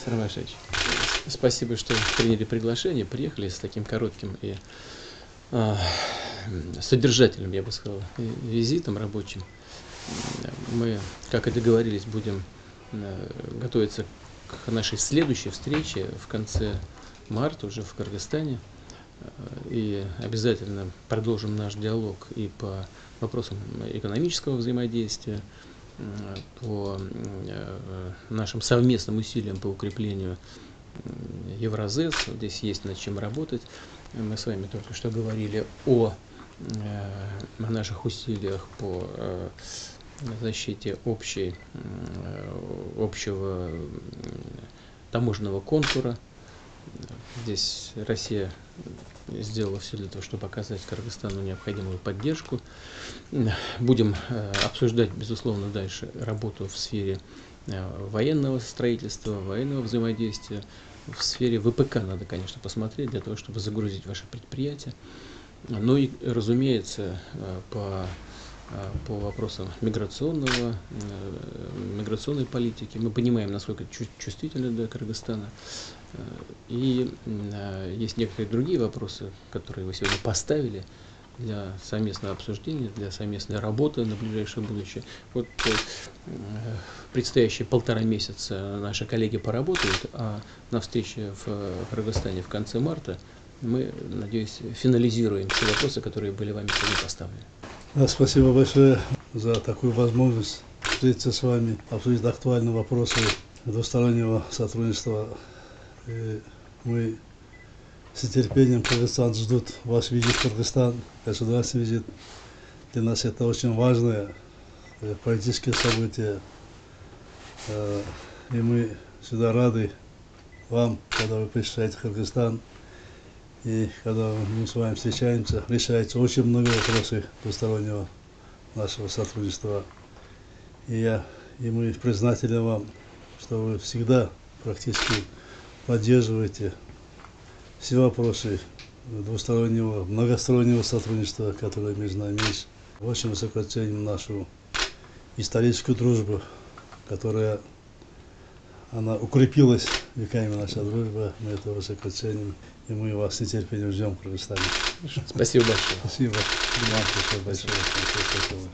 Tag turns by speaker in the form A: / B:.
A: Ромашевич, спасибо, что приняли приглашение, приехали с таким коротким и содержательным, я бы сказал, визитом рабочим. Мы, как и договорились, будем готовиться к нашей следующей встрече в конце марта уже в Кыргызстане. И обязательно продолжим наш диалог и по вопросам экономического взаимодействия, по нашим совместным усилиям по укреплению Евразес. Здесь есть над чем работать. Мы с вами только что говорили о наших усилиях по защите общего таможенного контура. Здесь Россия сделала все для того, чтобы оказать Кыргызстану необходимую поддержку. Будем обсуждать, безусловно, дальше работу в сфере военного строительства, военного взаимодействия. В сфере ВПК надо, конечно, посмотреть для того, чтобы загрузить ваши предприятия. Ну и, разумеется, по вопросам миграционной политики. Мы понимаем, насколько чувствительны для Кыргызстана. И есть некоторые другие вопросы, которые вы сегодня поставили для совместного обсуждения, для совместной работы на ближайшее будущее. Вот предстоящие 1,5 месяца наши коллеги поработают, а на встрече в Кыргызстане в конце марта мы, надеюсь, финализируем все вопросы, которые были вами сегодня поставлены.
B: Да, спасибо большое за такую возможность встретиться с вами, обсудить актуальные вопросы двустороннего сотрудничества. И мы с нетерпением, Кыргызстан ждут ваш визит в Кыргызстан, государственный визит. Для нас это очень важное политическое событие. И мы всегда рады вам, когда вы приезжаете в Кыргызстан. И когда мы с вами встречаемся, решается очень много вопросов двустороннего нашего сотрудничества. И мы признательны вам, что вы всегда практически поддерживаете все вопросы двустороннего, многостороннего сотрудничества, которое между нами есть. Очень высоко ценим нашу историческую дружбу, которая она укрепилась веками, наша дружба. Мы это высоко ценим. И мы вас с нетерпением ждем в Кыргызстане.
A: Спасибо большое.
B: Спасибо. Вам большое. Спасибо.